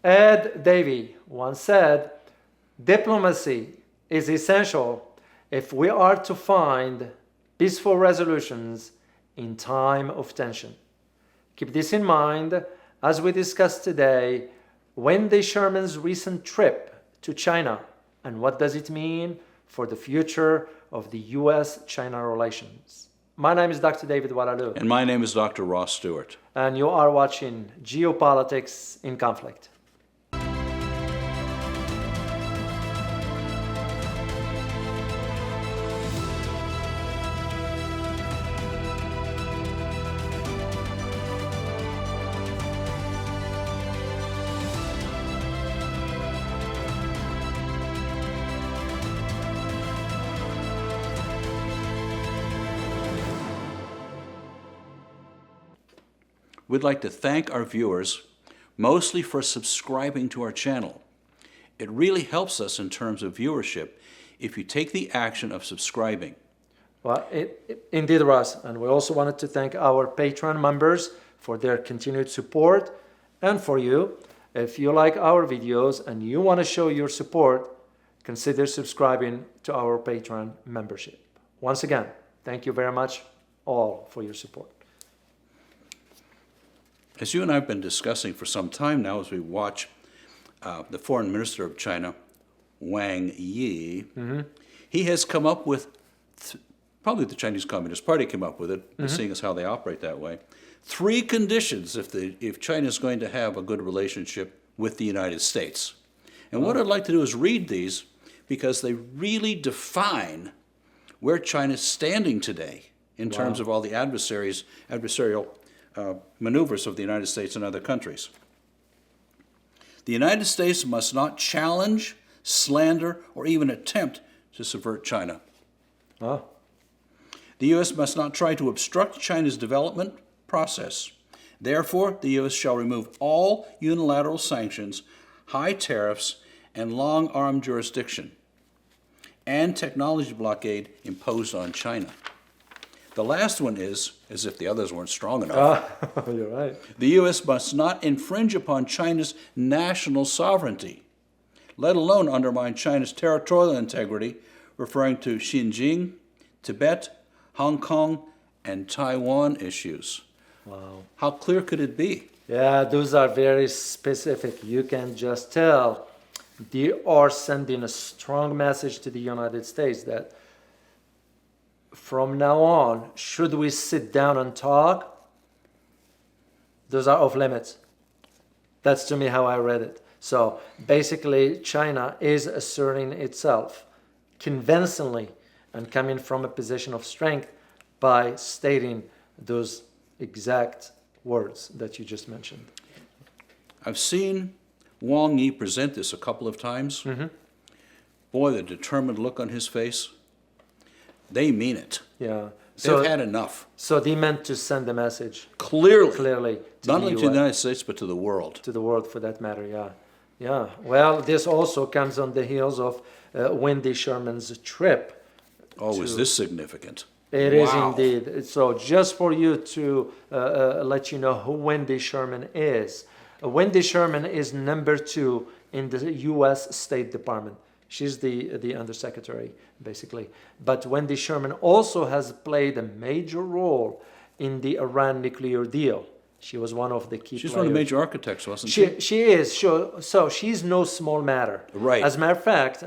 Ed Davey once said, diplomacy is essential if we are to find peaceful resolutions in time of tension. Keep this in mind as we discuss today Wendy Sherman's recent trip to China and what does it mean for the future of the US-China relations. My name is Dr. David Oualaalou. And my name is Dr. Ross Stewart. And you are watching Geopolitics in Conflict. We'd like to thank our viewers, mostly for subscribing to our channel. It really helps us in terms of viewership if you take the action of subscribing. Well, indeed, Ross. And we also wanted to thank our Patreon members for their continued support. And for you, if you like our videos and you want to show your support, consider subscribing to our Patreon membership. Once again, thank you very much all for your support. As you and I have been discussing for some time now as we watch the Foreign Minister of China, Wang Yi, he has come up with, probably the Chinese Communist Party came up with it, seeing as how they operate that way, 3 conditions if China is going to have a good relationship with the United States. And what I'd like to do is read these because they really define where China is standing today in terms of all the adversarial maneuvers of the United States and other countries. The United States must not challenge, slander, or even attempt to subvert China. Oh. The U.S. must not try to obstruct China's development process. Therefore, the U.S. shall remove all unilateral sanctions, high tariffs, and long-arm jurisdiction, and technology blockade imposed on China. The last one is, as if the others weren't strong enough, You're right. the U.S. must not infringe upon China's national sovereignty, let alone undermine China's territorial integrity, referring to Xinjiang, Tibet, Hong Kong, and Taiwan issues. Wow. How clear could it be? Yeah, those are very specific. You can just tell they are sending a strong message to the United States that from now on, should we sit down and talk, those are off limits. That's to me how I read it. So basically, China is asserting itself convincingly and coming from a position of strength by stating those exact words that you just mentioned. I've seen Wang Yi present this a couple of times. Boy, the determined look on his face. They mean it. Yeah. They've had enough. So they meant to send a message Clearly. to Not the only to the United States, but to the world. To the world, for that matter, yeah. Yeah. Well, this also comes on the heels of Wendy Sherman's trip. Oh, is this significant? It is indeed. So just for you to let you know who Wendy Sherman is. Wendy Sherman is number 2 in the U.S. State Department. She's the undersecretary, basically. But Wendy Sherman also has played a major role in the Iran nuclear deal. She was one of the key players. She's one of the major architects, wasn't she? She is. So she's no small matter. Right. As a matter of fact,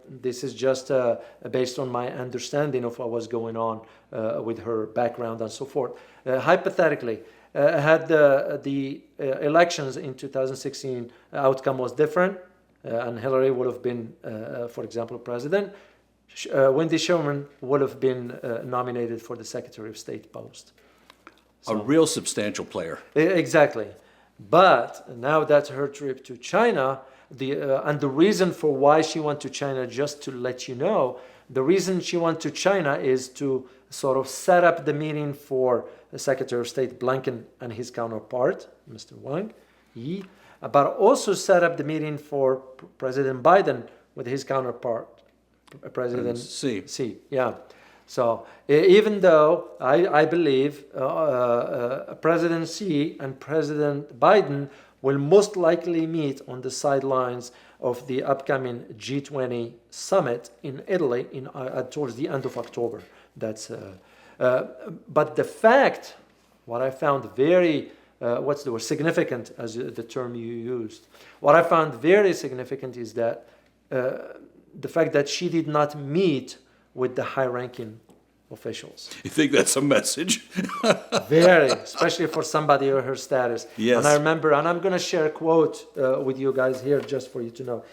this is just based on my understanding of what was going on with her background and so forth. Hypothetically, had the elections in 2016 outcome was different, and Hillary would have been, for example, president, Wendy Sherman would have been nominated for the Secretary of State post. So, a real substantial player. Exactly. But now that her trip to China, and the reason for why she went to China, just to let you know, the reason she went to China is to sort of set up the meeting for the Secretary of State Blinken and his counterpart, Mr. Wang Yi, but also set up the meeting for President Biden with his counterpart, President Xi. Yeah. So even though I believe President Xi and President Biden will most likely meet on the sidelines of the upcoming G20 summit in Italy towards the end of October. But the fact, what I found very, significant, as the term you used, what I found very significant is that the fact that she did not meet with the high-ranking officials. You think that's a message? Very, especially for somebody of her status. Yes. And I remember, and I'm going to share a quote with you guys here just for you to know.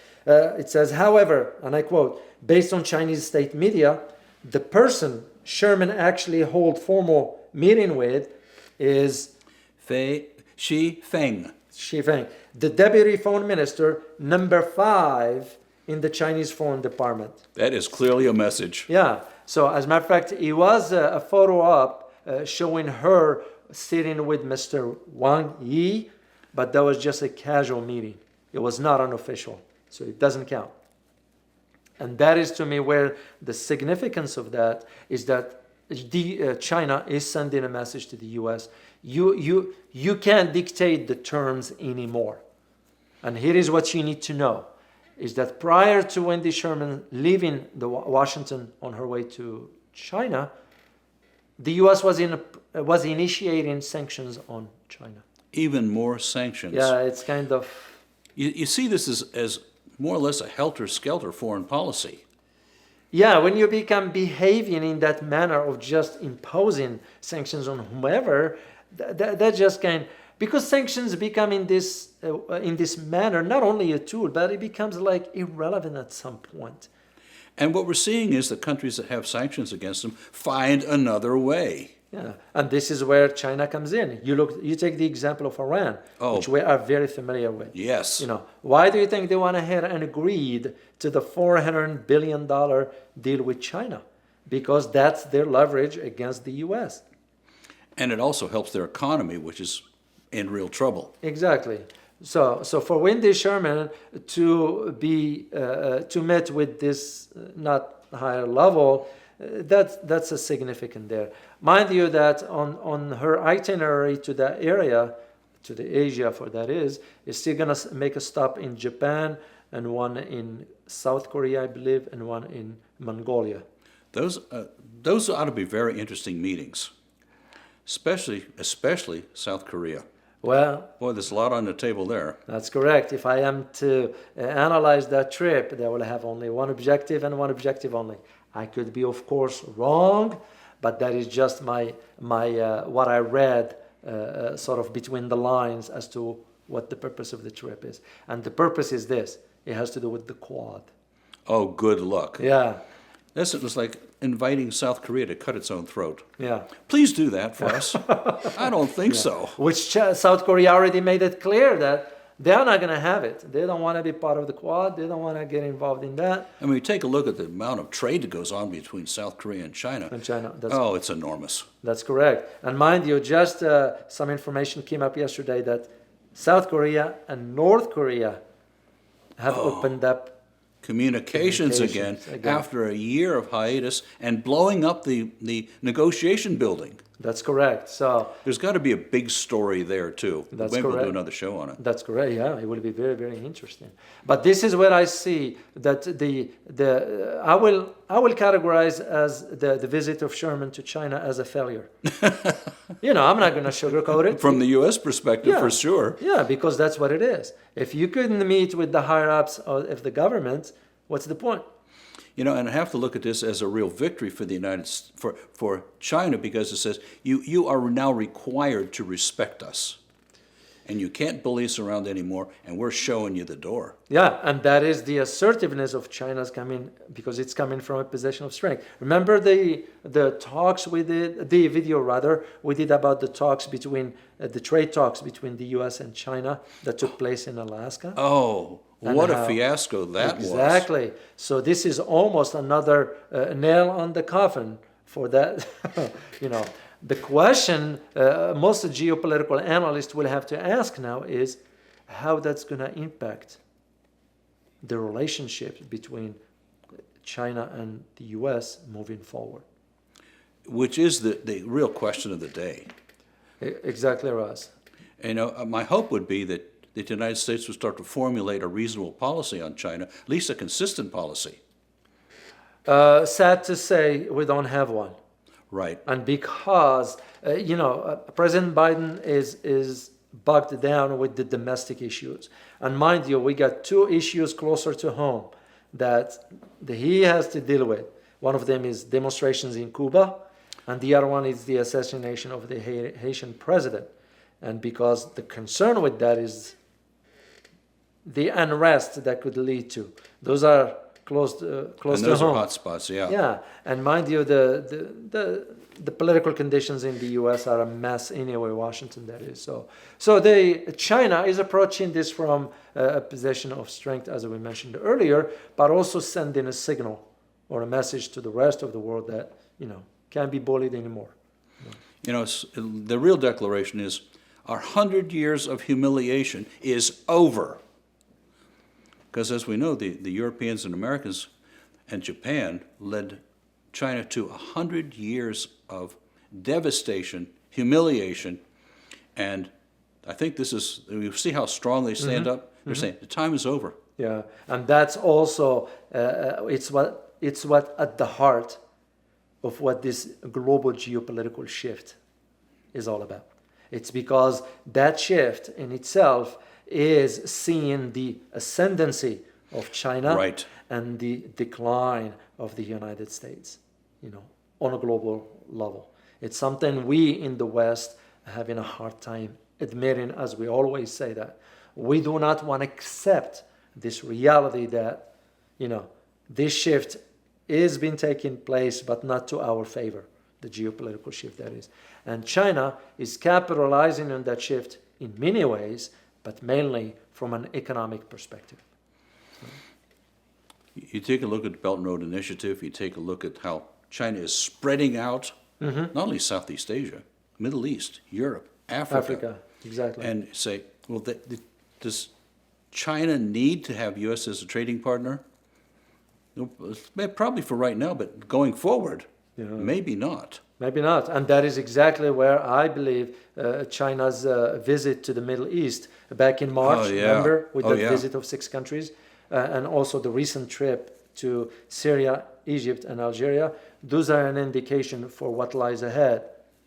It says, however, and I quote, based on Chinese state media, the person Sherman actually hold formal meeting with is Xi Feng, the deputy foreign minister, number 5 in the Chinese foreign department. That is clearly a message. Yeah. So as a matter of fact, it was a photo up showing her sitting with Mr. Wang Yi, but that was just a casual meeting. It was not unofficial, so it doesn't count. And that is to me where the significance of that is that China is sending a message to the U.S. You can't dictate the terms anymore. And here is what you need to know, is that prior to Wendy Sherman leaving Washington on her way to China, the U.S. was initiating sanctions on China. Even more sanctions. Yeah, it's kind of... You see this as more or less a helter-skelter foreign policy. Yeah, when you become behaving in that manner of just imposing sanctions on whomever, that just can... Because sanctions become in this manner not only a tool, but it becomes like irrelevant at some point. And what we're seeing is that countries that have sanctions against them find another way. Yeah, and this is where China comes in. You take the example of Iran, which we are very familiar with. Yes. Why do you think they went ahead and agreed to the $400 billion deal with China? Because that's their leverage against the U.S. And it also helps their economy, which is in real trouble. Exactly. So for Wendy Sherman to meet with this not higher level, that's a significant there. Mind you that on her itinerary to that area, to the Asia for that is still going to make a stop in Japan and one in South Korea, I believe, and one in Mongolia. Those ought to be very interesting meetings, especially South Korea. Well, boy, there's a lot on the table there. That's correct. If I am to analyze that trip, they will have only one objective and one objective only. I could be, of course, wrong, but that is just my what I read sort of between the lines as to what the purpose of the trip is. And the purpose is this. It has to do with the Quad. Oh, good luck. Yeah. This was like inviting South Korea to cut its own throat. Yeah. Please do that for us. I don't think so. Which South Korea already made it clear that they're not going to have it. They don't want to be part of the Quad. They don't want to get involved in that. I mean, take a look at the amount of trade that goes on between South Korea and China. It's enormous. That's correct. And mind you, just some information came up yesterday that South Korea and North Korea have opened up communications again after a year of hiatus and blowing up the negotiation building. That's correct. So there's got to be a big story there too. That's Maybe correct. We'll do another show on it. That's correct. Yeah, it will be very, very interesting. But this is where I see that I will categorize as the visit of Sherman to China as a failure. I'm not going to sugarcoat it. From the U.S. perspective, for sure. Yeah, because that's what it is. If you couldn't meet with the higher ups of the government, what's the point? And I have to look at this as a real victory for the for China, because it says you are now required to respect us, and you can't bully us around anymore, and we're showing you the door. Yeah, and that is the assertiveness of China's coming, because it's coming from a position of strength. Remember the talks we did, the video rather, we did about the talks between the trade talks between the U.S. and China that took place in Alaska. Oh. What a fiasco that was. Exactly. So this is almost another nail on the coffin for that. The question most geopolitical analysts will have to ask now is how that's going to impact the relationship between China and the U.S. moving forward. Which is the real question of the day. Exactly, Ross. My hope would be that that the United States would start to formulate a reasonable policy on China, at least a consistent policy. Sad to say, we don't have one. Right. And because, President Biden is bogged down with the domestic issues. And mind you, we got two issues closer to home that he has to deal with. One of them is demonstrations in Cuba, and the other one is the assassination of the Haitian president. And because the concern with that is the unrest that could lead to. Those are close to home. And those are hot spots, yeah. Yeah, and mind you, the political conditions in the U.S. are a mess anyway. Washington, that is. So China is approaching this from a position of strength, as we mentioned earlier, but also sending a signal or a message to the rest of the world that can't be bullied anymore. The real declaration is our 100 years of humiliation is over. Because as we know, the Europeans and Americans and Japan led China to 100 years of devastation, humiliation, and I think you see how strong they stand up? They're saying the time is over. Yeah, and that's also, it's what at the heart of what this global geopolitical shift is all about. It's because that shift in itself is seeing the ascendancy of China right. and the decline of the United States, on a global level. It's something we in the West are having a hard time admitting, as we always say that. We do not want to accept this reality that, this shift is been taking place, but not to our favor, the geopolitical shift that is. And China is capitalizing on that shift in many ways, but mainly from an economic perspective. You take a look at the Belt and Road Initiative, you take a look at how China is spreading out, not only Southeast Asia, Middle East, Europe, Africa. Exactly. And say, well, does China need to have U.S. as a trading partner? Probably for right now, but going forward, maybe not. Maybe not. And that is exactly where I believe China's visit to the Middle East back in March, remember, with the visit of 6 countries, and also the recent trip to Syria, Egypt, and Algeria. Those are an indication for what lies ahead,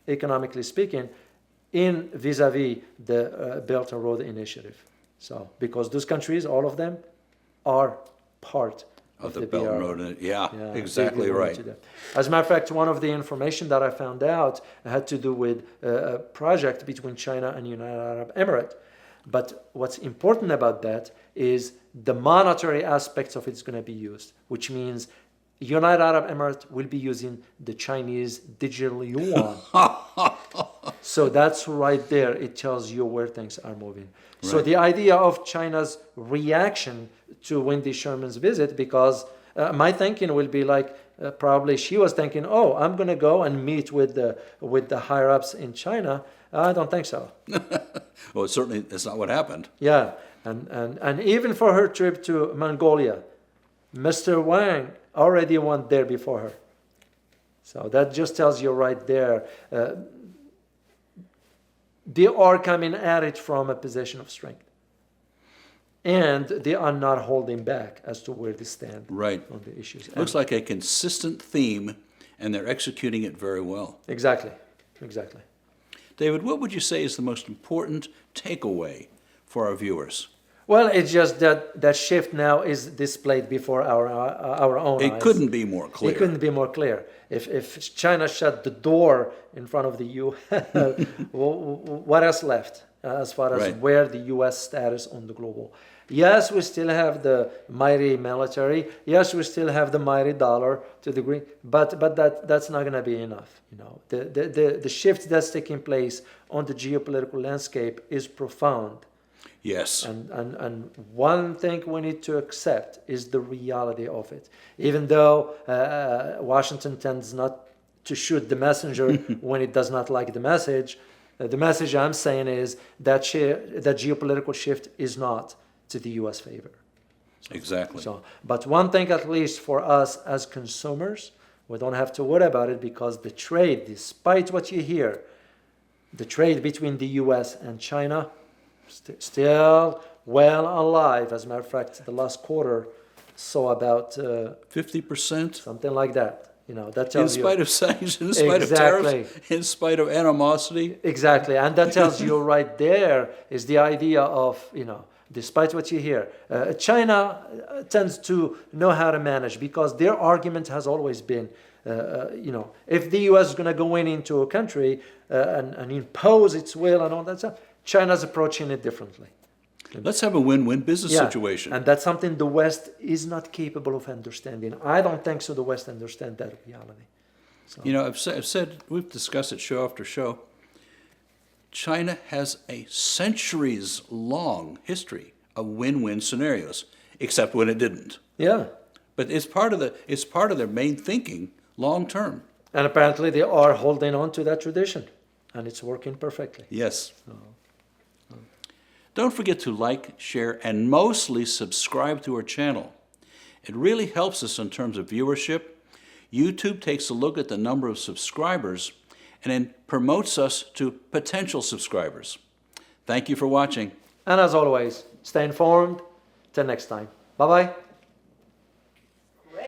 economically speaking, in vis-a-vis the Belt and Road Initiative. So, because those countries, all of them, are part of the Belt and Road. Yeah, exactly right. As a matter of fact, one of the information that I found out had to do with a project between China and United Arab Emirates. But what's important about that is the monetary aspects of it's going to be used, which means United Arab Emirates will be using the Chinese digital yuan. So that's right there. It tells you where things are moving. Right. So the idea of China's reaction to Wendy Sherman's visit, because my thinking will be like, probably she was thinking, oh, I'm going to go and meet with the higher ups in China. I don't think so. Well, certainly that's not what happened. Yeah, and even for her trip to Mongolia, Mr. Wang already went there before her. So that just tells you right there, they are coming at it from a position of strength. And they are not holding back as to where they stand on the issues. It looks like a consistent theme, and they're executing it very well. Exactly. David, what would you say is the most important takeaway for our viewers? Well, it's just that shift now is displayed before our own eyes. It couldn't be more clear. It couldn't be more clear. If China shut the door in front of the U.S., what else left as far as where the U.S. status on the global? Yes, we still have the mighty military. Yes, we still have the mighty dollar to the degree, but that's not going to be enough. The shift that's taking place on the geopolitical landscape is profound. Yes. And one thing we need to accept is the reality of it. Even though Washington tends not to shoot the messenger when it does not like the message I'm saying is that that geopolitical shift is not to the U.S. favor. Exactly. But one thing at least for us as consumers, we don't have to worry about it because the trade, despite what you hear, the trade between the U.S. and China Still well alive. As a matter of fact, the last quarter saw about 50%? something like that. That In tells you. spite of sanctions, in spite of tariffs, in spite of animosity. Exactly, and that tells you right there is the idea of, despite what you hear, China tends to know how to manage because their argument has always been, if the U.S. is going to go into a country and impose its will and all that stuff, China's approaching it differently. Let's have a win-win business situation. And that's something the West is not capable of understanding. I don't think so the West understands that reality. So. I've said, we've discussed it show after show, China has a centuries-long history of win-win scenarios, except when it didn't. Yeah. But it's part of their main thinking long term. And apparently they are holding on to that tradition, and it's working perfectly. Yes. Don't forget to like, share, and mostly subscribe to our channel. It really helps us in terms of viewership. YouTube takes a look at the number of subscribers and then promotes us to potential subscribers. Thank you for watching. And as always, stay informed. Till next time. Bye-bye.